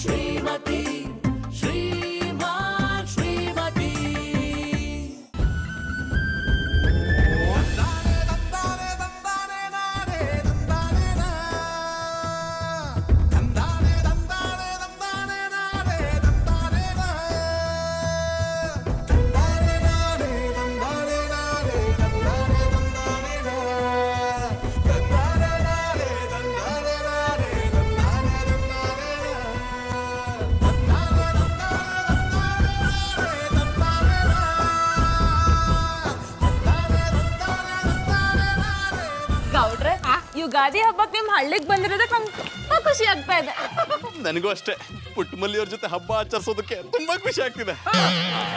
ಶ್ರೀಮತಿ ಶ್ರೀಮಾನ್ ಶ್ರೀಮತಿ ಯುಗಾದಿ ಹಬ್ಬಕ್ಕೆ ನಿಮ್ ಹಳ್ಳಿಗೆ ಬಂದಿರೋದಕ್ಕೆ ನಂಗೆ ತುಂಬಾ ಖುಷಿ ಆಗ್ತಾ ಇದೆ. ನನಗೂ ಅಷ್ಟೇ ಪುಟ್ಟಮಲ್ಲಿಯವ್ರ ಜೊತೆ ಹಬ್ಬ ಆಚರಿಸೋದಕ್ಕೆ ತುಂಬಾ ಖುಷಿ ಆಗ್ತಿದೆ.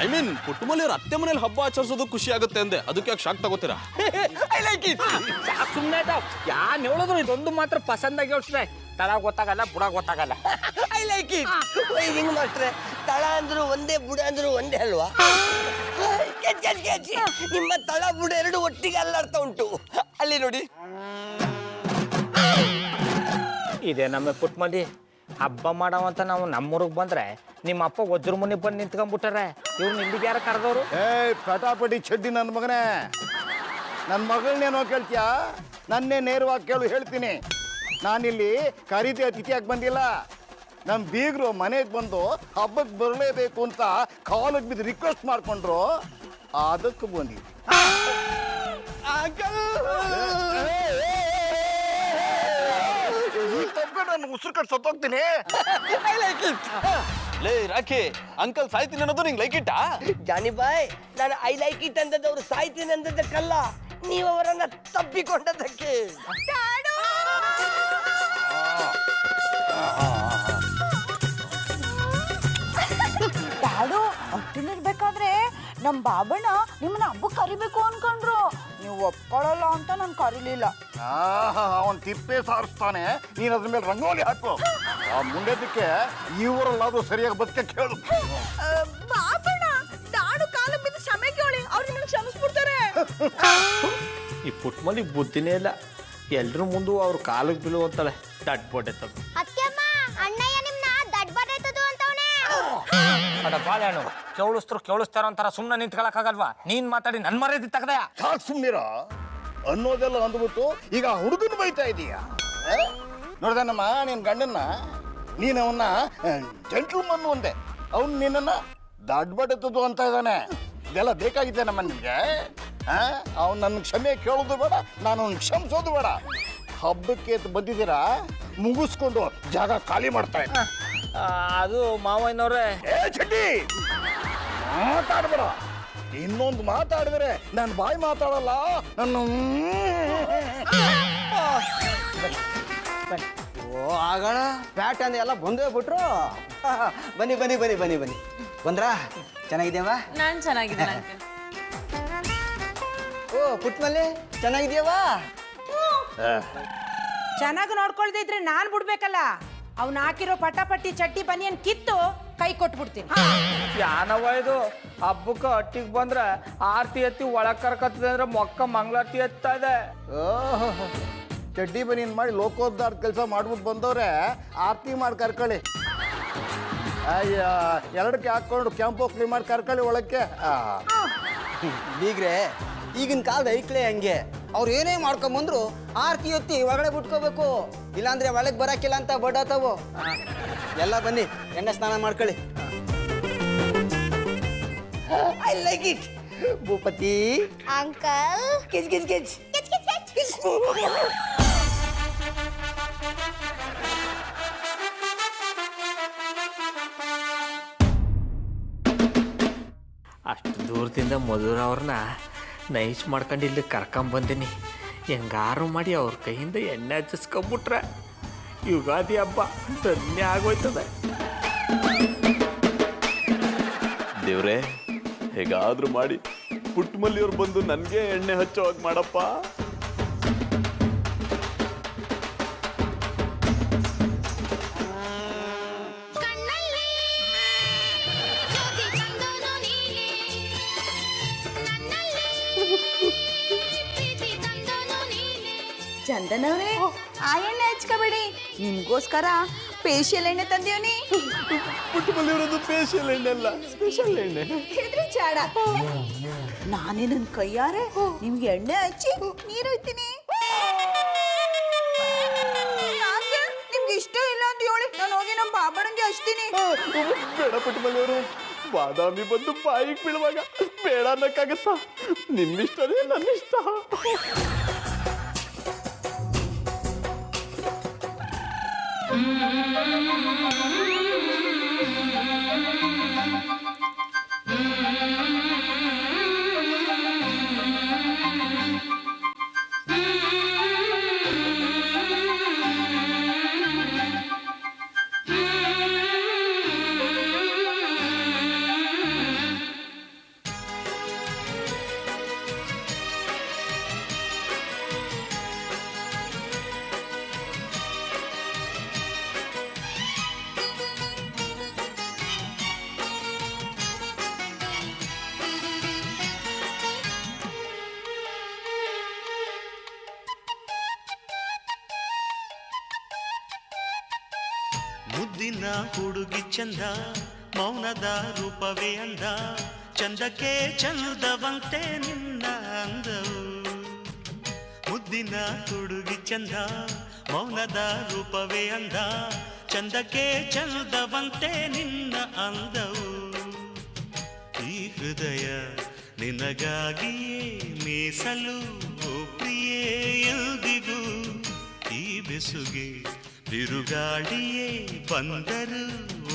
ಐ ಮೀನ್ ಪುಟ್ಟಮಲ್ಲಿಯವ್ರ ಅತ್ತೆ ಮನೇಲಿ ಹಬ್ಬ ಆಚರಿಸೋದು ಖುಷಿ ಆಗುತ್ತೆ ಅಂದೆ, ಅದಕ್ಕೆ ಯಾಕೆ ಶಾಕ್ ತಗೋತೀರಾ? ಸುಮ್ಮನೆ ಯಾನ್ ಹೇಳಿದ್ರು ಇದೊಂದು ಮಾತ್ರ ಪಸಂದಾಗಿ ಹೇಳ್ತಾರೆ, ತಳ ಗೊತ್ತಾಗಲ್ಲ ಬುಡ ಗೊತ್ತಾಗಲ್ಲ. I like it. ಹಿಂಗ್ ಮಾಡ್ರೆ ತಳ ಅಂದ್ರು ಒಂದೇ ಬುಡ ಅಂದ್ರು ಒಂದೇ ಅಲ್ವಾ? ನಿಮ್ಮ ತಳ ಬುಡ ಎರಡು ಒಟ್ಟಿಗೆ ಅಲ್ಲಾಡ್ತಾ ಉಂಟು. ಅಲ್ಲಿ ನೋಡಿ, ಇದೆ ನಮ್ಮ ಪುಟ್ಮಲ್ಲಿ ಹಬ್ಬ ಮಾಡವಂತ ನಾವು ನಮ್ಮೂರಿಗೆ ಬಂದ್ರೆ ನಿಮ್ಮ ಅಪ್ಪ ವಜ್ರ ಮುನಿ ಬಂದು ನಿಂತ್ಕೊಂಡ್ಬಿಟ್ಟಾರೆ. ಇವ್ರು ಇಲ್ಲಿಗೆ ಯಾರು ಕರೆದವರು? ಪಟಾಪಟಿ ಚಡ್ಡಿ ನನ್ನ ಮಗನೇ, ನನ್ನ ಮಗಳನ್ನೇನೋ ಕೇಳ್ತೀಯಾ? ನನ್ನೇ ನೇರವಾಗಿ ಕೇಳು, ಹೇಳ್ತೀನಿ. ನಾನಿಲ್ಲಿ ಖರೀದಿ ಅತಿಥಿಯಾಗಿ ಬಂದಿಲ್ಲ. ನಮ್ಮ ಬೀಗರು ಮನೆಗೆ ಬಂದು ಹಬ್ಬಕ್ಕೆ ಬರಲೇಬೇಕು ಅಂತ ಕಾಲಿಗೆ ಬಿದ್ದು ರಿಕ್ವೆಸ್ಟ್ ಮಾಡ್ಕೊಂಡ್ರು, ಅದಕ್ಕೆ ಬಂದಿದ್ದೆ. ನಾನು ಉಸಿರು ಕಟ್ ಸತ್ತೋಗ್ತೀನಿ. ಲೇ ರಾಖಿ, ಅಂಕಲ್ ಸಾಯ್ತೀನಿ ಅನ್ನೋದು ನಿಂಗೆ ಲೈಕ್ ಇಟ್ಟಾ? ಜಾನಿ ಬಾಯ್, ನಾನು ಐ ಲೈಕ್ ಇಟ್ ಅಂದದವ್ರು ಸಾಯ್ತೀನಿ ಅಂದದಕ್ಕಲ್ಲ, ನೀವು ಅವರನ್ನ ತಪ್ಪಿಕೊಂಡದಕ್ಕೆ. ಡ್ಯಾಡು ಅಟ್ಟಿನಿರ್ಬೇಕಾದ್ರೆ ನಮ್ಮ ಬಾಬಣ್ಣ ನಿಮ್ಮನ್ನ ಹಬ್ಬಕ್ಕೆ ಕರಿಬೇಕು ಅನ್ಕೊಂಡ್ರು. ನೀವು ಒಪ್ಕೊಳ್ಳಲ್ಲ ಅಂತ ನಾನು ಕರೀಲಿಲ್ಲ. ಅವನ್ ತಿಪ್ಪೆ ಸಾರಿಸ್ತಾನೆ, ನೀನ್ ಅದ್ರ ಮೇಲೆ ರಂಗೋಲಿ ಹಾಕು. ಆ ಮುಂಡೆದಕ್ಕೆ ಈ ಊರಲ್ಲಾದ್ರೂ ಸರಿಯಾಗಿ ಬದುಕಕ್ಕೆ ಹೇಳು. ಬಾಬಣ್ಣ ಡ್ಯಾಡು ಕಾಲ ಬಿದ್ದು ಕ್ಷಮೆ ಕೇಳಿ, ಅವ್ರು ನಿಮ್ಮನ್ನ ಕ್ಷಮಿಸ್ಬಿಡ್ತಾರೆ. ಈ ಪುಟ್ಮಲ್ಲಿ ಬುದ್ಧಿನೇ ಇಲ್ಲ, ಎಲ್ರ ಮುಂದೆ ಅವ್ರ ಕಾಲಿಗೆ ಬೀಳುವಂತಾಳೆ. ದಡ್ ಬೊಡ್ಡೆ ತಗೋ ಅಣ್ಣಯ್ಯ ನಿಮ್ನ ದಡ್ ಬಡೈತದು ಅಂತವನೇ. ಅಡ ಬಾಳೆಹಣ್ಣು ಕೇಳಿಸ್ತಾರ ಅಂತಾರ, ಸುಮ್ಮನೆ ನಿಂತ್ಕೊಳಕ್ಕಾಗಲ್ವಾ? ನೀನ್ ಮಾತಾಡಿ ನನ್ ಮರ್ಯಾದೆ ತಗದಯ. ಸಾಕು ಸುಮ್ಮನಿರ ಅನ್ನೋದೆಲ್ಲ ಅಂದ್ಬಿಟ್ಟು ಈಗ ಹುಡುಗನ ಬೈತಾ ಇದೀಯ. ನೋಡ್ದನಮ್ಮ ನಿನ್ ಗಂಡನ್ನ, ನೀನ್ ಅವನ್ನ ಜೆಂಟ್ಲ್ಮನ್ ಅಂದೆ, ಅವ್ನು ನಿನ್ನನ್ನ ದಡ್ಬಡತದು ಅಂತ ಇದ್ದಾನೆ. ಇದೆಲ್ಲ ಬೇಕಾಗಿದೆ ನಮ್ಮ ನಿಮ್ಗೆ. ಅವ್ನು ನನ್ನ ಕ್ಷಮೆ ಕೇಳೋದು ಬೇಡ, ನಾನು ಅವ್ನು ಕ್ಷಮಿಸೋದು ಬೇಡ. ಹಬ್ಬಕ್ಕೆ ಬಂದಿದ್ದೀರಾ, ಮುಗಿಸ್ಕೊಂಡು ಜಾಗ ಖಾಲಿ ಮಾಡ್ತಾ ಇದ್ದೆ. ಅದು ಮಾವಯ್ಯನವ್ರೆ. ಏ ಚಡ್ಡಿ, ಮಾತಾಡ್ಬೇಡ. ಇನ್ನೊಂದು ಮಾತಾಡಿದ್ರೆ ನಾನು ಬಾಯಿ ಮಾತಾಡಲ್ಲ. ನನ್ನ ಓ ಆಗೋಣ ಬ್ಯಾಟ್ ಅಂದ ಎಲ್ಲ ಬಂದೇ ಬಿಟ್ರು. ಬನ್ನಿ ಬನ್ನಿ ಬನ್ನಿ ಬನ್ನಿ ಬನ್ನಿ ಬಂದ್ರಾ? ಚೆನ್ನಾಗಿದ್ಯಾವಾ? ನಾನ್ ಚೆನ್ನಾಗಿದ್ದೀನಿ ಅಂಕಲ್. ಓ ಪುಟ್ಮಲ್ಲಿ ಚೆನ್ನಾಗಿದ್ಯಾವಾ? ಚೆನ್ನಾಗಿ ನೋಡ್ಕೊಳ್ದೇ ಇದ್ರೆ ನಾನ್ ಬಿಡ್ಬೇಕಲ್ಲ. ಅವ್ನ ಹಾಕಿರೋ ಪಟಾಪಟ್ಟಿ ಚಟ್ಟಿ ಬನಿಯನ್ ಕಿತ್ತು ಕೈ ಕೊಟ್ಬಿಡ್ತೀನಿ. ಯಾನವ ಇದು? ಹಬ್ಬಕ್ಕೆ ಹಟ್ಟಿಗೆ ಬಂದ್ರೆ ಆರತಿ ಎತ್ತಿ ಒಳಗ್ ಕರ್ಕತ್ತದೆ ಅಂದ್ರೆ ಮೊಕ್ಕ ಮಂಗಳಾರತಿ ಎತ್ತಾ ಇದೆ. ಓಹೋ, ಚಡ್ಡಿ ಬನೀನ್ ಮಾಡಿ ಲೋಕೋದ್ಧಾರ ಕೆಲಸ ಮಾಡ್ಬಿಟ್ಟು ಬಂದವ್ರೆ ಆರತಿ ಮಾಡಿ ಕರ್ಕೊಳ್ಳಿ. ಅಯ್ಯ, ಎರಡಕ್ಕೆ ಹಾಕೊಂಡು ಕ್ಯಾಂಪೋಕ್ಲಿ ಮಾಡಿ ಕರ್ಕೊಳ್ಳಿ ಒಳಕ್ಕೆ. ಬೀಗ್ರೆ, ಈಗಿನ ಕಾಲದ ಐಕ್ಲೆ ಹಂಗೆ, ಅವ್ರು ಏನೇ ಮಾಡ್ಕೊಂಬಂದ್ರು ಆರತಿ ಎತ್ತಿ ಒಳಗಡೆ ಬಿಟ್ಕೋಬೇಕು, ಇಲ್ಲಾಂದ್ರೆ ಒಳಗೆ ಬರಕ್ಕಿಲ್ಲ ಅಂತ ಬಡಾತವು. ಎಲ್ಲ ಬನ್ನಿ, ಎಣ್ಣೆ ಸ್ನಾನ ಮಾಡ್ಕೊಳ್ಳಿ. I like it. Bhupathi uncle ಕಿಚ್ ಕಿಚ್ ಕಿಚ್ ಕಿಚ್ ಕಿಚ್ ಕಿಚ್. ಅಷ್ಟು ದೂರದಿಂದ ಮಧುರ ಅವ್ರನ್ನ ನೈಸ್ ಮಾಡ್ಕೊಂಡು ಇಲ್ಲಿ ಕರ್ಕೊಂಬಂದಿನಿ. ಹೆಂಗಾರು ಮಾಡಿ ಅವ್ರ ಕೈಯಿಂದ ಎಣ್ಣೆ ಹಚ್ಚಿಸ್ಕೊಂಬಿಟ್ರೆ ಯುಗಾದಿ ಹಬ್ಬ ಧನ್ಯ ಆಗೋಯ್ತದೆ. ದೇವ್ರೆ, ಹೇಗಾದ್ರೂ ಮಾಡಿ ಪುಟ್ಟಮಲ್ಲಿಯವ್ರು ಬಂದು ನನಗೆ ಎಣ್ಣೆ ಹಚ್ಚೋವಾಗ ಮಾಡಪ್ಪ. ಚಂದನವ್ರೆ, ಆ ಎಣ್ಣೆ ಹಚ್ಕೋಬೇಡಿ, ನಿಮ್ಗೋಸ್ಕರ ಫೇಶಿಯಲ್ ಎಣ್ಣೆ ತಂದೀವ್ನಿ. ಪುಟ್ಟಮಲ್ಲಿಯವರದ್ದು ಫೇಶಿಯಲ್ ಎಣ್ಣೆ ಅಲ್ಲ, ಸ್ಪೆಷಲ್ ಎಣ್ಣೆ. ಇದ್ರಿ ಚಾಡ, ನಾನೇ ನನ್ನ ಕೈಯಾರೆ ನಿಮ್ಗೆ ಎಣ್ಣೆ ಹಚ್ಚಿ ನೀರು ಇರ್ತೀನಿ. ಯಾಕೆ ನಿಮ್ಗೆ ಇಷ್ಟ ಇಲ್ಲ ಅಂತ ಹೇಳಿ ನಾನು ಹೋಗಿ ನಮ್ಮ ಬಾಬಣ್ಣಂಗೆ ಹಚ್ತೀನಿ. ಬೇಡ ಪುಟ್ಟಮಲ್ಲಿಯವರು, ಬಾದಾಮಿ ಬಂದು ಬಾಯಿಗೆ ಬೀಳುವಾಗ ಬೇಡ ಅನ್ನಕ್ಕಾಗತ್ತಾ? ನಿಮ್ಮಿಷ್ಟನೇ ನನ್ನಿಷ್ಟ. ಮುದ್ದಿನ ಹುಡುಗಿ ಚಂದ, ಮೌನದ ರೂಪವೇ ಅಂದ, ಚಂದಕ್ಕೆ ಚಂದವಂತೆ ನಿನ್ನ ಅಂದವು. ಮುದ್ದಿನ ಹುಡುಗಿ ಚಂದ, ಮೌನದ ರೂಪವೇ ಅಂದ, ಚಂದಕ್ಕೆ ಚಂದವಂತೆ ನಿನ್ನ ಅಂದವು. ಈ ಹೃದಯ ನಿನಗಾಗಿಯೇ ಮೀಸಲು ಪ್ರಿಯೇ ಎಂದಿಗೂ. ಈ ಬೆಸುಗೆ ಬಿರುಗಾಳಿಯೇ ಬಂದರು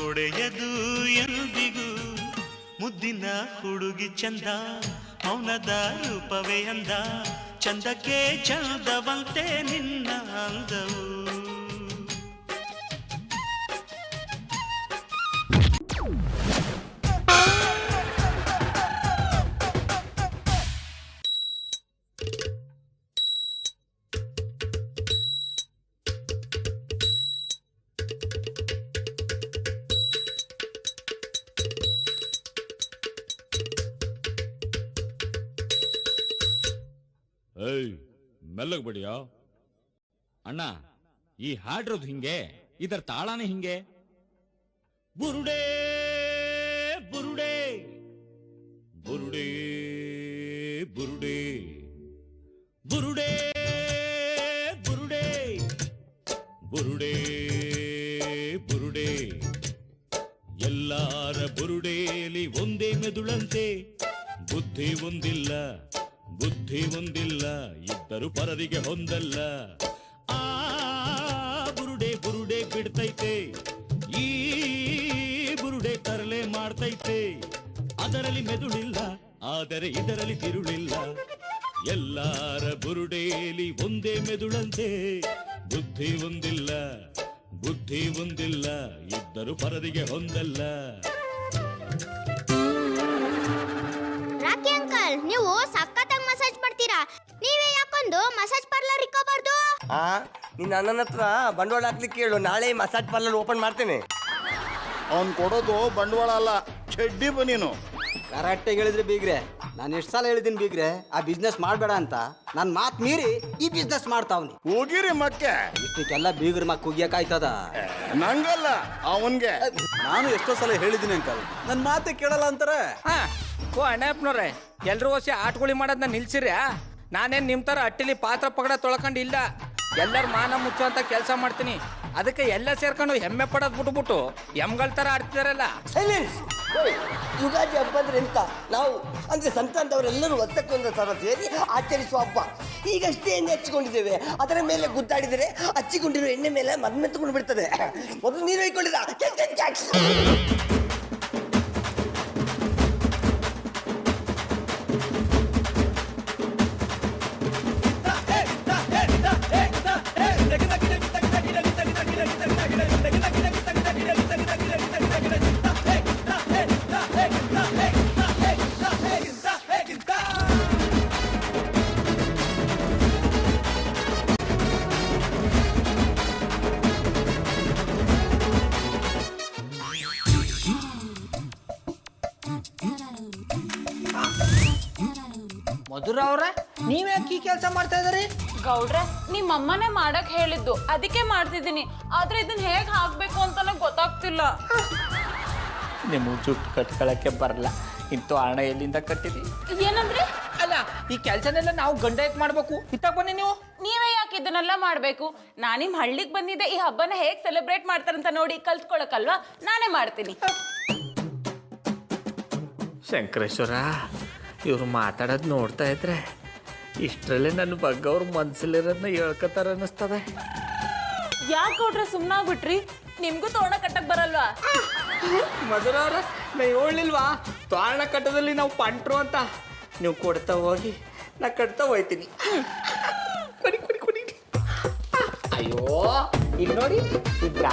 ಒಡೆಯದು ಎಂದಿಗೂ. ಮುದ್ದಿನ ಹುಡುಗಿ ಚಂದ, ಮೌನದ ರೂಪವೇ ಅಂದ, ಚಂದಕ್ಕೆ ಚಂದವಂತೆ ನಿನ್ನ ಅಂದವು. ಏಯ್, ಮೆಲ್ಲಗ್ ಬಿಡಿಯೋ ಅಣ್ಣ. ಈ ಹಾಡಿರೋದು ಹಿಂಗೆ, ಇದರ ತಾಳಾನೇ ಹಿಂಗೆ. ಬುರುಡೆ ಬುರುಡೆ ಬುರುಡೆ ಬುರುಡೆ ಬುರುಡೆ ಬುರುಡೆ ಬುರುಡೆ ಬುರುಡೆ. ಎಲ್ಲಾರ ಬುರುಡೇಲಿ ಒಂದೇ ಮೆದುಳಂತೆ, ಬುದ್ಧಿ ಒಂದಿಲ್ಲ ಬುದ್ಧಿ ಒಂದಿಲ್ಲ, ಇದ್ದರು ಪರರಿಗೆ ಹೊಂದಲ್ಲ. ಆ ಬುರುಡೆ ಬುರುಡೆ ಬಿಡ್ತೈತೆ, ಈ ಬುರುಡೆ ತರಲೆ ಮಾಡ್ತೈತೆ. ಅದರಲ್ಲಿ ಮೆದುಳಿಲ್ಲ, ಆದರೆ ಇದರಲ್ಲಿ ತಿರುಳಿಲ್ಲ. ಎಲ್ಲಾರ ಬುರುಡೇಲಿ ಒಂದೇ ಮೆದುಳಂತೆ, ಬುದ್ಧಿ ಒಂದಿಲ್ಲ ಬುದ್ಧಿ ಒಂದಿಲ್ಲ, ಇದ್ದರು ಪರರಿಗೆ ಹೊಂದಲ್ಲ. ರಾಕಿ ಅಂಕಲ್, ನೀವು ಸಖತ್ತಾಗಿ ಮಸಾಜ್ ಮಾಡ್ತೀರಾ. ನೀವೇ ಯಾಕೊಂದು ಮಸಾಜ್ ಪಾರ್ಲರ್ ಇಕ್ಕೋಬಾರ್ದು? ನಿನ್ನ ಅಣ್ಣನ ಹತ್ರ ಬಂಡವಾಳ ಹಾಕ್ಲಿಕ್ಕೆ ಹೇಳು, ನಾಳೆ ಮಸಾಜ್ ಪಾರ್ಲರ್ ಓಪನ್ ಮಾಡ್ತೇನೆ. ಅವ್ನು ಕೊಡೋದು ಬಂಡವಾಳ ಅಲ್ಲ, ಚಡ್ಡಿ ಬನೀನು. ಕರೆಕ್ಟಾಗಿ ಹೇಳಿದ್ರಿ ಬೀಗ್ರೆ. ನಾನು ಎಷ್ಟು ಸಲ ಹೇಳಿದ್ದೀನಿ ಬೀಗ್ರೆ, ಆ ಬಿಸ್ನೆಸ್ ಮಾಡಬೇಡ ಅಂತ. ನನ್ನ ಮಾತು ಮೀರಿ ಈ ಬಿಸ್ನೆಸ್ ಮಾಡ್ತಾವ್ನಿ. ಹೋಗಿರಿ ಮಕ್ಕೆ. ಇಷ್ಟಕ್ಕೆಲ್ಲ ಬೀಗ್ರ ಮಕ್ಕ ಕುಗಿಯಕಾಯ್ತದ? ನಂಗಲ್ಲ, ಅವನ್ಗೆ. ನಾನು ಎಷ್ಟೋ ಸಲ ಹೇಳಿದ್ದೀನಿ ಅಂಕಲ್, ನನ್ನ ಮಾತೆ ಕೇಳಲ್ಲ ಅಂತಾರೆ. ಓ ಅಣ್ಣಪ್ಪನವ್ರೆ, ಎಲ್ರೂ ಹೊಸ ಆಟಗುಳಿ ಮಾಡೋದನ್ನ ನಿಲ್ಸಿರ್ಯ? ನಾನೇನು ನಿಮ್ಮ ಥರ ಅಟ್ಟಿಲಿ ಪಾತ್ರ ಪಗಡ ತೊಳ್ಕೊಂಡಿಲ್ಲ. ಎಲ್ಲರೂ ಮಾನ ಮುಚ್ಚು ಅಂತ ಕೆಲಸ ಮಾಡ್ತೀನಿ. ಅದಕ್ಕೆ ಎಲ್ಲ ಸೇರ್ಕೊಂಡು ಹೆಮ್ಮೆ ಪಡೋದು ಬಿಟ್ಬಿಟ್ಟು ಎಮ್ಗಳ ಥರ ಆಡ್ತಿದಾರಲ್ಲ. ಸೈಲೆನ್ಸ್. ಯುಗಾದಿ ಹಬ್ಬ ಅಂದ್ರೆ ಎಂತ? ನಾವು ಅಂದ್ರೆ ಸಂತಾನದವರೆಲ್ಲರೂ ಒತ್ತಕ್ಕೊಂದು ಸಲ ಸೇರಿ ಆಚರಿಸುವ ಹಬ್ಬ. ಈಗಷ್ಟೇ ಎಣ್ಣೆ ಹಚ್ಚಿಕೊಂಡಿದ್ದೇವೆ, ಅದರ ಮೇಲೆ ಗುದ್ದಾಡಿದರೆ ಹಚ್ಚಿಕೊಂಡಿರೋ ಎಣ್ಣೆ ಮೇಲೆ ಮದ್ಮೆತ್ಕೊಂಡು ಬಿಡ್ತದೆ. ಮೊದಲು ನೀರು ಹೊಯ್ಕೊಂಡಿದ್ದ. ಮಧುರ ಅವ್ರೆ, ನೀವ್ಯಾಕೆ ಈ ಕೆಲಸ ಮಾಡ್ತಾ ಇದ್ದೀರಿ? ಗೌಡ್ರೆ ನಿಮ್ಮ ಅಮ್ಮನೇ ಮಾಡಕ್ ಹೇಳಿದ್ದು, ಅದಕ್ಕೆ ಮಾಡ್ತಿದ್ದೀನಿ. ಆದ್ರೆ ಇದನ್ನ ಹೇಗ್ ಹಾಕ್ಬೇಕು ಅಂತಾನೆ ಗೊತ್ತಾಗ್ತಿಲ್ಲ. ನಿಮ್ಮ ಜುಟ್ಟು ಕಟ್ಕೊಳಕ್ಕೆ ಬರಲ್ಲ, ಇಂತು ಹಣ ಎಲ್ಲಿಂದ ಕಟ್ಟಿದಿ? ಏನಂದ್ರೆ? ಅಲ್ಲ, ಈ ಕೆಲಸನೆಲ್ಲ ನಾವು ಗಂಡ ಯಾಕೆ ಮಾಡ್ಬೇಕು? ಇತ್ತಾಗ ಬನ್ನಿ ನೀವು. ನೀವೇ ಯಾಕೆ ಇದನ್ನೆಲ್ಲ ಮಾಡ್ಬೇಕು? ನಾನು ನಿಮ್ ಹಳ್ಳಿಗೆ ಬಂದಿದ್ದೆ ಈ ಹಬ್ಬನ ಹೇಗ್ ಸೆಲೆಬ್ರೇಟ್ ಮಾಡ್ತಾರಂತ ನೋಡಿ ಕಲ್ತ್ಕೊಳಕಲ್ವಾ, ನಾನೇ ಮಾಡ್ತೀನಿ. ಶಂಕರೇಶ್ವರ, ಇವ್ರು ಮಾತಾಡೋದು ನೋಡ್ತಾ ಇದ್ರೆ ಇಷ್ಟರಲ್ಲೇ ನನ್ನ ಬಗ್ಗೆ ಅವ್ರ ಮನ್ಸಲ್ಲಿರೋದನ್ನ ಹೇಳ್ಕೊತಾರ ಅನ್ನಿಸ್ತದೆ. ಯಾಕೆ ಗೌಡ್ರೆ ಸುಮ್ಮನಾಗ್ಬಿಟ್ರಿ? ನಿಮ್ಗೂ ತೋರಣ ಕಟ್ಟಕ್ ಬರಲ್ವಾ? ಮಧುರವ್ರ, ನಾ ಹೇಳಿಲ್ವಾ ತೋರಣ ಕಟ್ಟದಲ್ಲಿ ನಾವು ಪಂಟ್ರು ಅಂತ? ನೀವು ಕೊಡ್ತಾ ಹೋಗಿ ನಾ ಕಟ್ತಾ ಹೋಯ್ತೀನಿ. ಕೊಡಿ ಕೊಡಿ ಕೊಡಿ. ಅಯ್ಯೋ ಇಲ್ಲಿ ನೋಡಿ, ಇದ್ದ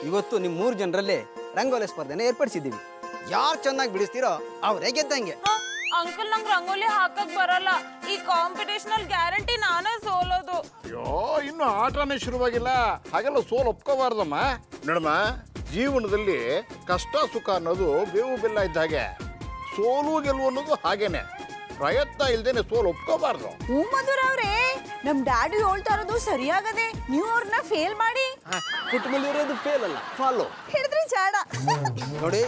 ಇವತ್ತು ನಿಮ್ಮ 3 ಜನರಲ್ಲಿ ರಂಗೋಲಿ ಸ್ಪರ್ಧೆನ ಏರ್ಪಡಿಸಿದ್ದೀವಿ. ಯಾರು ಚೆನ್ನಾಗಿ ಬಿಡಿಸ್ತೀರೋ ಅವರೇ ಗೆದ್ದಂಗೆ. ಅಂಕಲ್ ನಂಗೆ ರಂಗೋಲಿ ಹಾಕಕ್ ಬರಲ್ಲ. ಈ ಕಾಂಪಿಟೇಷನ್ ಅಲ್ಲಿ ಗ್ಯಾರಂಟಿ ನಾನೇ ಸೋಲೋದು. ಅಯ್ಯೋ, ಇನ್ನು ಆಟನೇ ಶುರುವಾಗಿಲ್ಲ, ಹಾಗೆಲ್ಲ ಸೋಲು ಒಪ್ಕೋಬಾರ್ದಮ್ಮ. ನೋಡಮ್ಮ, ಜೀವನದಲ್ಲಿ ಕಷ್ಟ ಸುಖ ಅನ್ನೋದು ಬೇವು ಬೆಲ್ಲ ಇದ್ದ ಹಾಗೆ, ಸೋಲು ಗೆಲುವು ಅನ್ನೋದು ಹಾಗೇನೆ. ಪ್ರಯತ್ನ ಇಲ್ದೇನೆ ಸೋಲು ಒಪ್ಕೋಬಾರ್ದು. ಮಧುರ ಅವ್ರೆ, ನಮ್ ಡ್ಯಾಡಿ ಹೇಳ್ತಾ ಇರೋದು ಸರಿಯಾಗದೆ. ನೀವು ಅವ್ರನ್ನ ಫೇಲ್ ಮಾಡಿ. ಪುಟ್ಟಮಲ್ಲಿರೋದು ಫೇಲ್ ಅಲ್ಲ, ಫಾಲೋ ಹಿಡಿದ್ರಿ ಜಾಡ. ನೋಡಿ,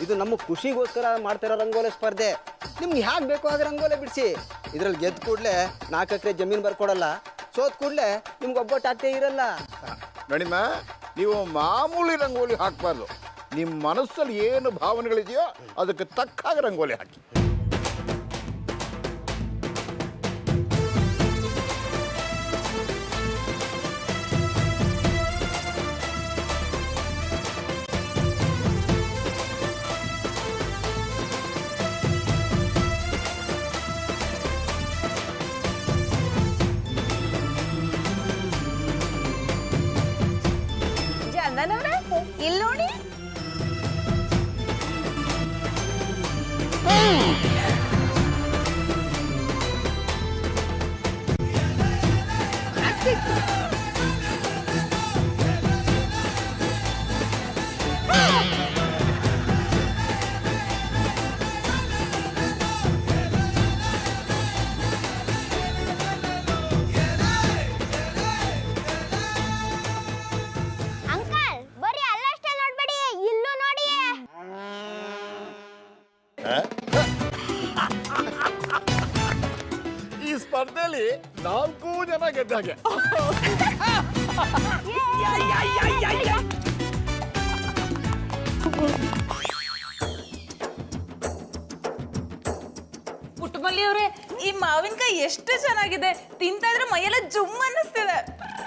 ಇದು ನಮ್ಮ ಖುಷಿಗೋಸ್ಕರ ಮಾಡ್ತಿರೋ ರಂಗೋಲಿ ಸ್ಪರ್ಧೆ. ನಿಮ್ಗೆ ಹ್ಯಾಕ್ ಬೇಕೋ ಹಾಗೆ ರಂಗೋಲಿ ಬಿಡಿಸಿ. ಇದ್ರಲ್ಲಿ ಗೆದ್ದ ಕೂಡಲೇ 4 ಎಕರೆ ಜಮೀನು ಬರ್ಕೊಡಲ್ಲ, ಸೋತ್ ಕೂಡಲೇ ನಿಮ್ಗೆ ಒಬ್ಬಟ್ಟು ಅಟ್ಟೆ ಇರಲ್ಲ. ನೋಡಿಮ್ಮ, ನೀವು ಮಾಮೂಲಿ ರಂಗೋಲಿ ಹಾಕ್ಬಾರ್ದು. ನಿಮ್ಮ ಮನಸ್ಸಲ್ಲಿ ಏನು ಭಾವನೆಗಳಿದೆಯೋ ಅದಕ್ಕೆ ತಕ್ಕ ಹಾಗೆ ರಂಗೋಲಿ ಹಾಕಿ. ಚಂದನವ್ರೆ, ಇಲ್ಲಿ ನೋಡಿ. ಅಂಕಲ್ ಬರೀ ಅಲ್ಲಷ್ಟೇ ನೋಡ್ಬೇಡಿ, ಇಲ್ಲೂ ನೋಡಿ. ಈ ಸ್ಪರ್ಧೆಯಲ್ಲಿ 4 ಜನ ಗೆದ್ದಾಗೆ. ಪುಟ್ಟಮಲ್ಲಿ ಅವರೇ, ಈ ಮಾವಿನಕಾಯಿ ಎಷ್ಟು ಚೆನ್ನಾಗಿದೆ, ತಿಂತಾ ಇದ್ರೆ ಮೈಯೆಲ್ಲ ಜುಮ್ ಅನ್ನಿಸ್ತಿದೆ.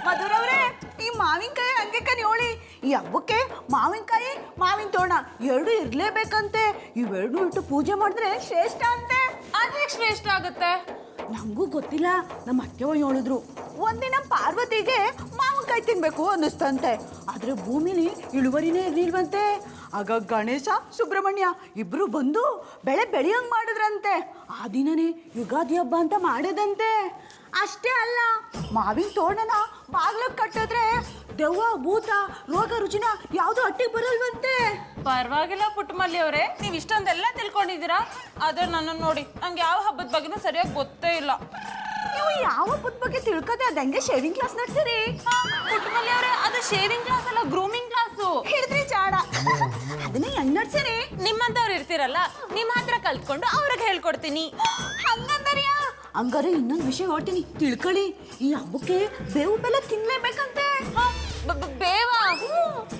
ಮಧುರವ್ರೆ, ಈ ಮಾವಿನಕಾಯಿ ಹಂಗೆ ಕನಿಯೋಳಿ. ಈ ಹಬ್ಬಕ್ಕೆ ಮಾವಿನಕಾಯಿ ಮಾವಿನ ತೋರಣ 2 ಇರ್ಲೇಬೇಕಂತೆ. ಇವೆರಡು ಇಟ್ಟು ಪೂಜೆ ಮಾಡಿದ್ರೆ ಶ್ರೇಷ್ಠ ಅಂತೆ. ಅದೇ ಶ್ರೇಷ್ಠ ಆಗುತ್ತೆ. ನಂಗೂ ಗೊತ್ತಿಲ್ಲ, ನಮ್ಮ ಅತ್ತೆವ ಹೇಳಿದ್ರು. ಒಂದಿನ ಪಾರ್ವತಿಗೆ ಮಾವಿನಕಾಯಿ ತಿನ್ಬೇಕು ಅನ್ನಿಸ್ತಂತೆ. ಆದ್ರೆ ಭೂಮಿಲಿ ಇಳುವರಿನೇ ಇರ್ಲಿಲ್ವಂತೆ. ಆಗ ಗಣೇಶ ಸುಬ್ರಹ್ಮಣ್ಯ ಇಬ್ರು ಬಂದು ಬೆಳೆ ಬೆಳೆಯಂಗ್ ಮಾಡಿದ್ರಂತೆ. ಆ ದಿನನೇ ಯುಗಾದಿ ಹಬ್ಬ ಅಂತ ಮಾಡೋದಂತೆ. ಅಷ್ಟೇ ಅಲ್ಲ, ಮಾವಿನ ತೋರಣನ ಬಾಗ್ಲಕ್ಕೆ ಕಟ್ಟಿದ್ರೆ ದೆವ್ವ ಭೂತ ರೋಗ ರುಜಿನ ಯಾವ್ದು ಅಟ್ಟಿಗೆ ಬರಲ್ವಂತೆ. ಪರವಾಗಿಲ್ಲ ಪುಟ್ಟಮಲ್ಲಿ ಅವರೇ, ನೀವು ಇಷ್ಟೊಂದೆಲ್ಲ ತಿಳ್ಕೊಂಡಿದ್ದೀರಾ. ಆದ್ರೆ ನನ್ನನ್ನು ನೋಡಿ, ನಂಗೆ ಯಾವ ಹಬ್ಬದ ಬಗ್ಗೆನೂ ಸರಿಯಾಗಿ ಗೊತ್ತೇ ಇಲ್ಲ. ನೀವು ಯಾವ ಹಬ್ಬದ ಬಗ್ಗೆ ತಿಳ್ಕದೆ ಅದಂಗೆ ಶೇವಿಂಗ್ ಕ್ಲಾಸ್ ನಡೆಸಿರಿ. ಪುಟ್ಟಮಲ್ಲಿ ಅವರೇ, ಅದು ಶೇವಿಂಗ್ ಕ್ಲಾಸ್ ಅಲ್ಲ, ಗ್ರೂಮಿಂಗ್ ಕ್ಲಾಸು. ಹಿಡಿದ್ರಿ ಚಾಡ. ಅದನ್ನ ಹೆಂಗ್ ನಡ್ಸಿರಿ? ನಿಮ್ಮಂತವ್ರು ಇರ್ತೀರಲ್ಲ, ನಿಮ್ಮ ಹತ್ರ ಕಲ್ತ್ಕೊಂಡು ಅವ್ರಿಗೆ ಹೇಳ್ಕೊಡ್ತೀನಿ. ಹಂಗಂದರಿಯಾ? ಹಂಗಾರೆ ಇನ್ನೊಂದು ವಿಷಯ ಹೇಳ್ತೀನಿ, ತಿಳ್ಕೊಳ್ಳಿ. ಈ ಹಬ್ಬಕ್ಕೆ ಬೇವು ಬೆಲ್ಲ ತಿನ್ಲೇಬೇಕಂತೆ. ಬೇವಾ?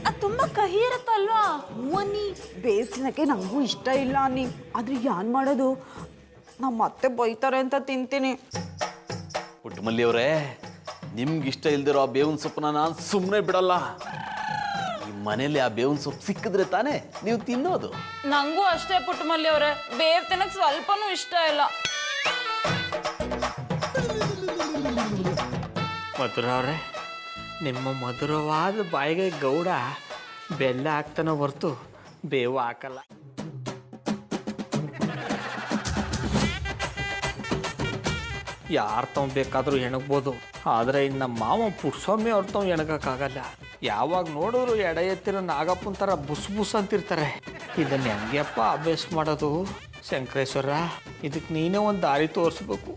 ಅದು ತುಂಬಾ ಕಹಿ ಇರುತ್ತಲ್ವಾ? ಅನ್ನಿ, ಬೇವು ತಿನ್ನಕ್ಕೆ ನಂಗೂ ಇಷ್ಟ ಇಲ್ಲ ಅನ್ನಿ. ಆದ್ರೆ ಏನ್ ಮಾಡೋದು, ನಮ್ಮ ಅತ್ತೆ ಬೈತಾರೆ ಅಂತ ತಿಂತೀನಿ. ಪುಟ್ಟಮಲ್ಲಿ ಅವರೇ, ನಿಮ್ಗೆ ಇಷ್ಟ ಇಲ್ದಿರೋ ಆ ಬೇವಿನ ಸೊಪ್ಪನ್ನ ನಾನು ಸುಮ್ಮನೆ ಬಿಡಲ್ಲ. ಈ ಮನೇಲಿ ಆ ಬೇವಿನ ಸೊಪ್ಪು ಸಿಕ್ಕಿದ್ರೆ ತಾನೇ ನೀವು ತಿನ್ನೋದು. ನಂಗೂ ಅಷ್ಟೇ ಪುಟ್ಟಮಲ್ಲಿ ಅವರೇ, ಬೇವ್ ತಿನ್ನಕ್ ಸ್ವಲ್ಪನೂ ಇಷ್ಟ ಇಲ್ಲ. ಮಧುರ ಅವರೇ, ನಿಮ್ಮ ಮಧುರವಾದ ಬಾಯಿಗೆ ಗೌಡ ಬೆಲ್ಲ ಹಾಕ್ತಾನೆ ಹೊರ್ತು ಬೇವು ಹಾಕಲ್ಲ. ಯಾರು ತಾವ್ ಬೇಕಾದರೂ ಎಣಗ್ಬೋದು, ಆದರೆ ಇನ್ನು ನಮ್ಮ ಮಾವ ಪುಟ್ಸ್ವಾಮಿ ಅವ್ರ ತಾವ್ ಎಣಗಕ್ಕಾಗಲ್ಲ. ಯಾವಾಗ ನೋಡಿದ್ರು ಎಡ ಎತ್ತಿರ ನಾಗಪ್ಪನ ಥರ ಬುಸ್ ಬುಸ್ ಅಂತಿರ್ತಾರೆ. ಇದನ್ನು ಹೆಂಗೆಪ್ಪ ಅಭ್ಯಾಸ ಮಾಡೋದು? ಶಂಕರೇಶ್ವರ, ಇದಕ್ಕೆ ನೀನೇ ಒಂದು ದಾರಿ ತೋರಿಸ್ಬೇಕು.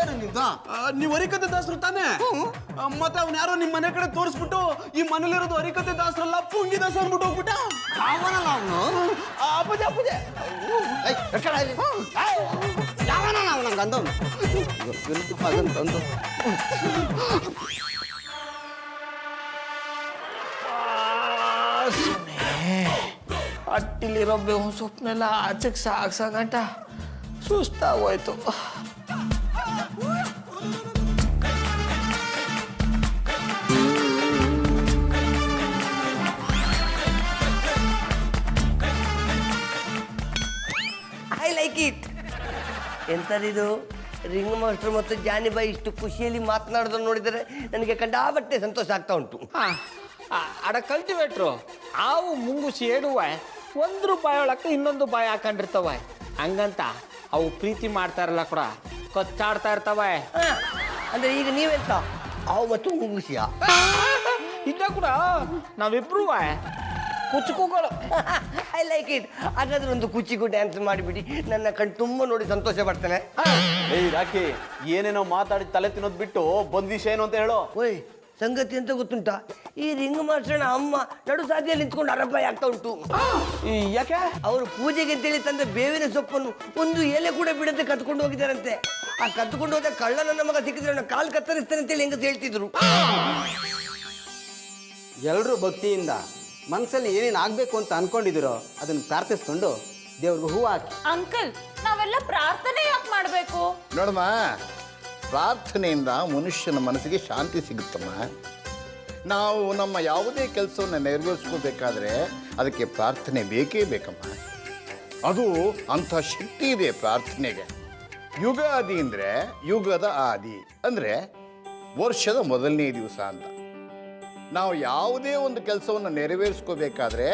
ಏನು ನಿಂದ? ನೀವು ಅರಿಕತೆ ದಾಸರು ತಾನೇ? ಮತ್ತೆ ಅವ್ನ ಯಾರೋ ನಿಮ್ಮ ಮನೆ ಕಡೆ ತೋರಿಸ್ಬಿಟ್ಟು ಈ ಮನೇಲಿರೋದು ಅರಿಕತೆ ದಾಸರಲ್ಲ ಪುಂಗಿ ದಾಸ ಅಂದ್ಬಿಟ್ಟು ಹೋಗ್ಬಿಟ್ಟ. ಅವನಲ್ಲ ಅವನು. ಅಪ್ಪಜೆ ಅಪ್ಪಜೆ ಯಾವನ ನಾವು ನಂಗೆ ಅಂದವನು ಅದಂತಂದು. ಅಟ್ಟಿಲಿರೋ ಬೇವು ಸೊಪ್ಪನ್ನೆಲ್ಲ ಆಚೆಗೆ ಸಾಗಂಟ ಸುಸ್ತಾಗೋಯ್ತು. I like it. ಎಂಥದಿದು? ರಿಂಗ್ ಮಾಸ್ಟರ್ ಮತ್ತು ಜಾನಿಬಾಯಿ ಇಷ್ಟು ಖುಷಿಯಲ್ಲಿ ಮಾತನಾಡೋದನ್ನು ನೋಡಿದರೆ ನನಗೆ ಕಂಡಾಬಟ್ಟೆ ಸಂತೋಷ ಆಗ್ತಾ ಉಂಟು. ಅಡ ಕಲ್ಟಿವೇಟ್ರು ಆವು ಮುಂಗುಸಿ ಏಡುವ ₹1 ಒಳಕ್ಕೆ ಇನ್ನೊಂದು ಬಾಯಿ ಹಾಕೊಂಡಿರ್ತಾವ. ಹಂಗಂತ ಅವು ಪ್ರೀತಿ ಮಾಡ್ತಾರಲ್ಲ ಕೂಡ ಕಚ್ಚಾಡ್ತಾ ಇರ್ತಾವ. ಅಂದರೆ ಈಗ ನೀವೆಂತ ಅವು ಮತ್ತು ಮುಂಗುಸಿಯ? ಇಲ್ಲ ಕೂಡ ನಾವಿಬ್ರು ಕುಚುಕುಗಳು. I like it. ಹಾಗಾದ್ರೆ ಒಂದು ಕುಚಿಗೂ ಡ್ಯಾನ್ಸ್ ಮಾಡಿಬಿಡಿ, ನನ್ನ ಕಣ್ ತುಂಬ ನೋಡಿ ಸಂತೋಷ ಪಡ್ತೇನೆ. ಏಯ್ ರಾಕಿ, ಏನೇನೋ ಮಾತಾಡಿ ತಲೆ ತಿನ್ನೋದು ಬಿಟ್ಟು ಬಂದ್ ವಿಷಯ ಏನು ಅಂತ ಹೇಳೋ. ಓಯ್, ಸಂಗತಿ ಅಂತ ಗೊತ್ತುಂಟಾ? ಈ ರಿಂಗ್ ಮಾಸ್ಟರ್ನ ಅಮ್ಮ ನಡು ಸಾದಿಯಲ್ಲಿ ನಿಂತ್ಕೊಂಡು ಅರಬಾಯಿ ಆಗ್ತಾ ಉಂಟು. ಯಾಕೆ? ಅವರು ಪೂಜೆಗೆ ಅಂತೇಳಿ ತಂದ ಬೇವಿನ ಸೊಪ್ಪನ್ನು ಒಂದು ಎಲೆ ಕೂಡ ಬಿಡದೆ ಕತ್ಕೊಂಡು ಹೋಗಿದ್ದಾರಂತೆ. ಆ ಕತ್ಕೊಂಡು ಹೋದ ಕಳ್ಳ ನನ್ನ ಮಗ ಸಿಕ್ಕಿದ್ರೆ ನನ್ನ ಕಾಲು ಕತ್ತರಿಸ್ತಾನೆ ಅಂತೇಳಿ ಹೆಂಗಸ್ ಹೇಳ್ತಿದ್ರು. ಎಲ್ಲರೂ ಭಕ್ತಿಯಿಂದ ಮನಸ್ಸಲ್ಲಿ ಏನೇನು ಆಗಬೇಕು ಅಂತ ಅನ್ಕೊಂಡಿದ್ದೀರೋ ಅದನ್ನು ಪ್ರಾರ್ಥಿಸ್ಕೊಂಡು ದೇವ್ರಿಗೆ ಹೂ ಹಾಕಿ. ಅಂಕಲ್, ನಾವೆಲ್ಲ ಪ್ರಾರ್ಥನೆ ಯಾಕೆ ಮಾಡಬೇಕು? ನೋಡಮ್ಮ, ಪ್ರಾರ್ಥನೆಯಿಂದ ಮನುಷ್ಯನ ಮನಸ್ಸಿಗೆ ಶಾಂತಿ ಸಿಗುತ್ತಮ್ಮ. ನಾವು ನಮ್ಮ ಯಾವುದೇ ಕೆಲಸವನ್ನು ನೆರವೇರಿಸ್ಕೋಬೇಕಾದ್ರೆ ಅದಕ್ಕೆ ಪ್ರಾರ್ಥನೆ ಬೇಕೇ ಬೇಕಮ್ಮ. ಅದು ಅಂಥ ಶಕ್ತಿ ಇದೆ ಪ್ರಾರ್ಥನೆಗೆ. ಯುಗಾದಿ ಅಂದರೆ ಯುಗದ ಆದಿ, ಅಂದರೆ ವರ್ಷದ ಮೊದಲನೇ ದಿವಸ ಅಂತ. ನಾವು ಯಾವುದೇ ಒಂದು ಕೆಲಸವನ್ನು ನೆರವೇರಿಸ್ಕೋಬೇಕಾದ್ರೆ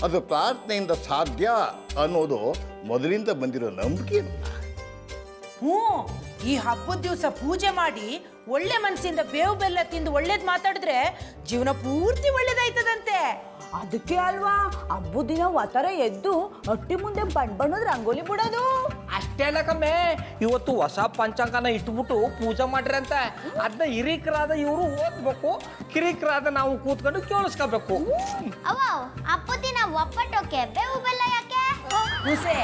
ಅದು ಪ್ರಾರ್ಥನೆಯಿಂದ ಸಾಧ್ಯ ಅನ್ನೋದು ಮೊದಲಿಂದ ಬಂದಿರೋ ನಂಬಿಕೆ. ಹ್ಞೂ, ಈ ಹಬ್ಬದ ದಿವಸ ಪೂಜೆ ಮಾಡಿ ಒಳ್ಳೆ ಮನಸ್ಸಿಂದ ಬೇವು ಬೆಲ್ಲ ತಿಂದು ಒಳ್ಳೇದು ಮಾತಾಡಿದ್ರೆ ಜೀವನ ಪೂರ್ತಿ ಒಳ್ಳೇದಾಯ್ತದಂತೆ. ಅದಕ್ಕೆ ಅಲ್ವಾ ಹಬ್ಬದ ದಿನ ಒತ್ತರ ಎದ್ದು ಹೊಟ್ಟಿ ಮುಂದೆ ಬಣ್ಣದ ರಂಗೋಲಿ ಬಿಡೋದು. ಅಷ್ಟೇ ಅಲ್ಲ ಕಮ್ಮೆ, ಇವತ್ತು ಹೊಸ ಪಂಚಾಂಗನ ಇಟ್ಬಿಟ್ಟು ಪೂಜೆ ಮಾಡ್ರಂತ. ಅದನ್ನ ಹಿರೀಕರಾದ ಇವರು ಓದ್ಬೇಕು, ಕಿರಿಕರಾದ ನಾವು ಕೂತ್ಕೊಂಡು ಕೇಳಿಸ್ಕೋಬೇಕು. ಅವ್ವ, ಅಪ್ಪತ್ತಿನ ಒಪ್ಪಟ್ಟೋಕೆ ಬೇವು ಬೆಲ್ಲ ಯಾಕೆ? ಹುಸೆ,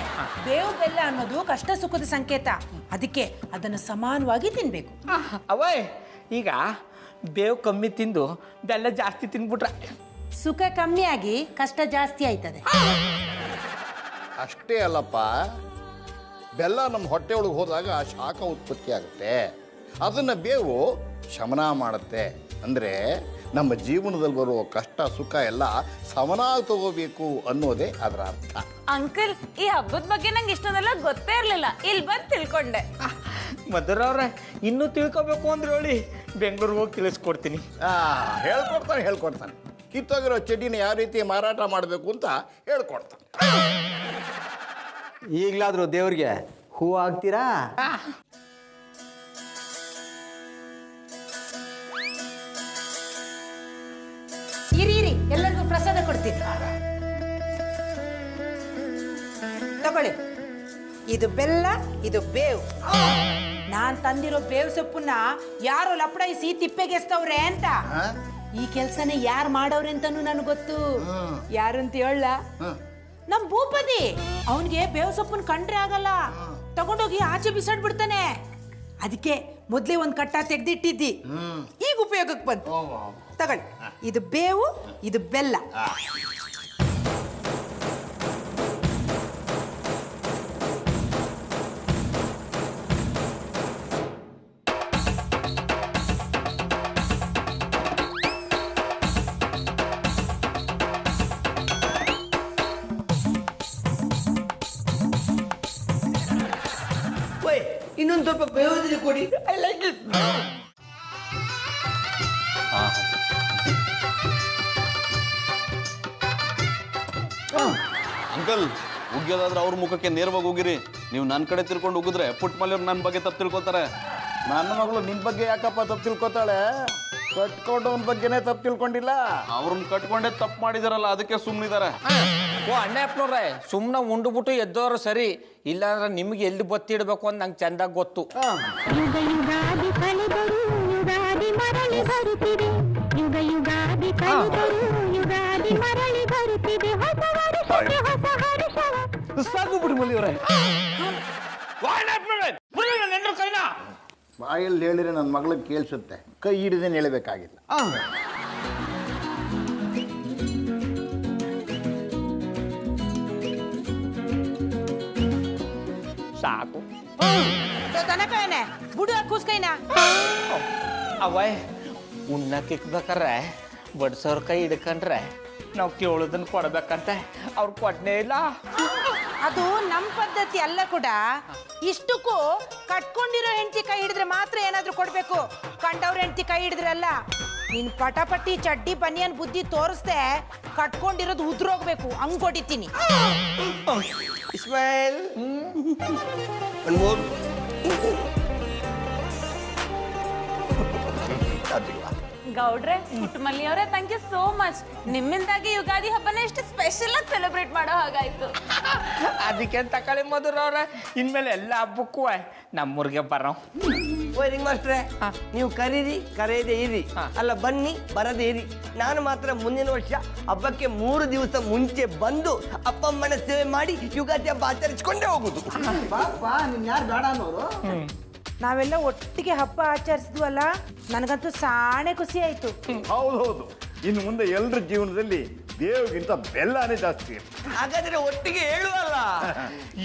ಬೇವು ಬೆಲ್ಲ ಅನ್ನೋದು ಕಷ್ಟ ಸುಖದ ಸಂಕೇತ. ಅದಕ್ಕೆ ಅದನ್ನು ಸಮಾನವಾಗಿ ತಿನ್ಬೇಕು. ಅವೇ, ಈಗ ಬೇವು ಕಮ್ಮಿ ತಿಂದು ಬೆಲ್ಲ ಜಾಸ್ತಿ ತಿನ್ಬಿಟ್ರೆ ಸುಖ ಕಮ್ಮಿ ಆಗಿ ಕಷ್ಟ ಜಾಸ್ತಿ ಆಯ್ತದೆ. ಅಷ್ಟೇ ಅಲ್ಲಪ್ಪ, ಬೆಲ್ಲ ನಮ್ಮ ಹೊಟ್ಟೆ ಒಳಗೆ ಹೋದಾಗ ಶಾಖ ಉತ್ಪತ್ತಿ ಆಗುತ್ತೆ. ಅದನ್ನು ಬೇವು ಶಮನ ಮಾಡುತ್ತೆ. ಅಂದರೆ ನಮ್ಮ ಜೀವನದಲ್ಲಿ ಬರುವ ಕಷ್ಟ ಸುಖ ಎಲ್ಲ ಸಮನಾಗಿ ತಗೋಬೇಕು ಅನ್ನೋದೇ ಅದರ ಅರ್ಥ. ಅಂಕಲ್, ಈ ಹಬ್ಬದ ಬಗ್ಗೆ ನಂಗೆ ಇಷ್ಟೊಂದೆಲ್ಲ ಗೊತ್ತೇ ಇರಲಿಲ್ಲ, ಇಲ್ಲಿ ಬಂದು ತಿಳ್ಕೊಂಡೆ. ಮಧುರವ್ರೆ, ಇನ್ನೂ ತಿಳ್ಕೊಬೇಕು ಅಂದ್ರೆ ಹೇಳಿ, ಬೆಂಗಳೂರಿಗೆ ಹೋಗಿ ತಿಳಿಸ್ಕೊಡ್ತೀನಿ. ಹೇಳ್ಕೊಡ್ತಾನೆ. ಕಿತ್ತೋಗಿರೋ ಚಡ್ಡಿನ ಯಾವ ರೀತಿ ಮಾರಾಟ ಮಾಡಬೇಕು ಅಂತ ಹೇಳ್ಕೊಡ್ತಾನೆ. ಈಗಲಾದರೂ ದೇವ್ರಿಗೆ ಹೂ ಹಾಕ್ತೀರಾ? ಇರಿ ಎಲ್ಲರಿಗೂ ಪ್ರಸಾದ ಕೊಡ್ತೀನಿ. ತಗೊಳ್ಳಿ, ಇದು ಬೆಲ್ಲ, ಇದು ಬೇವು. ನಾನ್ ತಂದಿರೋ ಬೇವು ಸೊಪ್ಪನ್ನ ಯಾರೋ ಲಪಡಾಯಿಸಿ ತಿಪ್ಪೆಗೆಸ್ತವ್ರೆ ಅಂತ. ಈ ಕೆಲ್ಸನ ಯಾರು ಮಾಡವ್ರೆ ಅಂತಾನು ನನಗೆ ಗೊತ್ತು. ಯಾರು ಅಂತ ಹೇಳ? ನಮ್ ಭೂಪತಿ. ಅವನ್ಗೆ ಬೇವು ಸೊಪ್ಪನ್ ಕಂಡ್ರೆ ಆಗಲ್ಲ, ತಗೊಂಡೋಗಿ ಆಚೆ ಬಿಸಾಡ್ಬಿಡ್ತಾನೆ. ಅದಕ್ಕೆ ಮೊದ್ಲೇ ಒಂದ್ ಕಟ್ಟ ತೆಗ್ದಿಟ್ಟಿದ್ದಿ, ಈಗ ಉಪಯೋಗಕ್ಕೆ ಬಂತು. ತಗೊಳ್ಳಿ, ಇದು ಬೇವು, ಇದು ಬೆಲ್ಲ. ಇನ್ನೊಂದು ಸ್ವಲ್ಪ ಬೇಯೋದಿಲ್ಲ ಕೊಡಿ. I like it. ಅಂಕಲ್ ಉಗ್ಯೋದಾದ್ರೆ ಅವ್ರ ಮುಖಕ್ಕೆ ನೇರವಾಗಿ ಹೋಗಿರಿ. ನೀವು ನನ್ನ ಕಡೆ ತಿರ್ಕೊಂಡು ಉಗಿದ್ರೆ ಪುಟ್ಟಮಲ್ಲಿಯವ್ರು ನನ್ನ ಬಗ್ಗೆ ತಪ್ಪು ತಿಳ್ಕೊತಾರೆ. ನನ್ನ ಮಗಳು ನಿನ್ ಬಗ್ಗೆ ಯಾಕಪ್ಪ ತಪ್ಪು ತಿಳ್ಕೊತಾಳೆ? ಕಟ್ಕೊಂಡವನ ಬಗ್ಗೆನೇ ತಪ್ಪು ತಿಳ್ಕೊಂಡಿಲ್ಲ. ಅವ್ರನ್ನ ಕಟ್ಕೊಂಡೇ ತಪ್ಪು ಮಾಡಿದಾರಲ್ಲ, ಅದಕ್ಕೆ ಸುಮ್ಮನಿದ್ದಾರೆ. ಓ ಅಣ್ಣಪ್ಪನವ್ರೆ, ಸುಮ್ಮನೆ ಉಂಡುಬಿಟ್ಟು ಎದ್ದೋರು ಸರಿ, ಇಲ್ಲಾಂದ್ರೆ ನಿಮ್ಗೆ ಎಲ್ಲಿ ಬತ್ತಿಡ್ಬೇಕು ಅಂತ ನಂಗೆ ಚಂದಾಗಿ ಗೊತ್ತು. ಯುಗ ಯುಗಾದಿ ಕಳೆದರು ಯುಗಾದಿ ಮರಳಿ ಬರುತ್ತಿದೆ, ಯುಗ ಯುಗಾದಿ ಕಳೆದರು ಯುಗಾದಿ ಮರಳಿ ಬರುತ್ತಿದೆ, ಹೊಸ ವರ್ಷಕ್ಕೆ ಹೊಸ ಹರ್ಷವ. ಸಾಕು ಪುಟ್ಟಮಲ್ಲಿಯವರೇ. ಕೈನಾ ಬಾಯಲ್ಲಿ ಹೇಳಿದ್ರೆ ನನ್ನ ಮಗಳಿಗೆ ಕೇಳಿಸುತ್ತೆ, ಕೈ ಹಿಡಿದೇನು ಹೇಳಬೇಕಾಗಿಲ್ಲ. ಸಾಕು ದನಕೇನೆ ಬುಡು ಕೂಸ್ಕೈನ ಅವಯ್ ಉಣ್ಣಕ್ಕೆ ಇಕ್ಬೇಕಾರೆ ಬಡ್ಸೋರ್ ಕೈ ಹಿಡ್ಕೊಂಡ್ರೆ ನಾವು ಕೇಳೋದನ್ನ ಕೊಡ್ಬೇಕಂತೆ ಅವ್ರು ಕೊಡ್ನೇ ಇಲ್ಲ. ಅದು ನಮ್ಮ ಪದ್ಧತಿ ಅಲ್ಲ ಕೂಡ. ಇಷ್ಟಕ್ಕೂ ಕಟ್ಕೊಂಡಿರೋ ಹೆಂಡತಿ ಕೈ ಹಿಡಿದ್ರೆ ಮಾತ್ರ ಏನಾದ್ರೂ ಕೊಡ್ಬೇಕು, ಕಂಡವ್ರ ಹೆಂಡತಿ ಕೈ ಹಿಡಿದ್ರಲ್ಲ. ನಿನ್ ಪಟಾಪಟ್ಟಿ ಚಡ್ಡಿ ಬನಿಯನ್ ಬುದ್ಧಿ ತೋರಿಸ್ದೆ ಕಟ್ಕೊಂಡಿರೋದು ಉದ್ರೋಗ್ಬೇಕು, ಹಂಗ್ ಹೊಡಿತೀನಿ. ಇಸ್ಮಾಯಿಲ್ ಒಂದು ಮೂರು ಗೌಡ್ರೆ, ಪುಟ್ಟಮಲ್ಲಿಯವರೇ, ಥ್ಯಾಂಕ್ ಯು ಸೋ ಮಚ್. ನಿಮ್ಮಿಂದಾಗಿ ಯುಗಾದಿ ಹಬ್ಬನ ಎಷ್ಟು ಸ್ಪೆಷಲ್ ಆಗಿ ಸೆಲೆಬ್ರೇಟ್ ಮಾಡೋ ಹಾಗಾಯ್ತು. ಅದಕ್ಕೆ ತಕೊಳ್ಳಿ ಮಧುರವ್ರೆ, ಇನ್ಮೇಲೆ ಎಲ್ಲ ಹಬ್ಬಕ್ಕೂ ನಮ್ಮೂರಿಗೆ ಬರೋ. ಓ ರಿಂಗ್ ಮಾಸ್ಟ್ರೆ, ನೀವು ಕರೀರಿ ಕರೆಯದೇ ಇರಿ, ಅಲ್ಲ ಬನ್ನಿ ಬರದೇ ಇರಿ. ನಾನು ಮಾತ್ರ ಮುಂದಿನ ವರ್ಷ ಹಬ್ಬಕ್ಕೆ 3 ದಿವಸ ಮುಂಚೆ ಬಂದು ಅಪ್ಪ ಅಮ್ಮನ ಸೇವೆ ಮಾಡಿ ಯುಗಾದಿ ಹಬ್ಬ ಆಚರಿಸ್ಕೊಂಡೇ ಹೋಗುದು. ನಿನ್ ಯಾರು ಬೇಡ ಅನ್ನೋರು? ನಾವೆಲ್ಲ ಒಟ್ಟಿಗೆ ಹಬ್ಬ ಆಚರಿಸಿದ್ವಲ್ಲ, ನನಗಂತೂ ಸಾಣೆ ಖುಷಿ ಆಯ್ತು. ಹೌದೌದು, ಇನ್ನು ಮುಂದೆ ಎಲ್ಲರ ಜೀವನದಲ್ಲಿ ದೇವಗಿಂತ ಬೆಲ್ಲನೇ ಜಾಸ್ತಿ. ಹಾಗಾದ್ರೆ ಒಟ್ಟಿಗೆ ಹೇಳುವಲ್ಲ,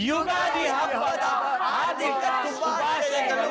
ಯುಗಾದಿ ಹಬ್ಬದ ಹಾರ್ದಿಕ ಶುಭಾಶಯಗಳು.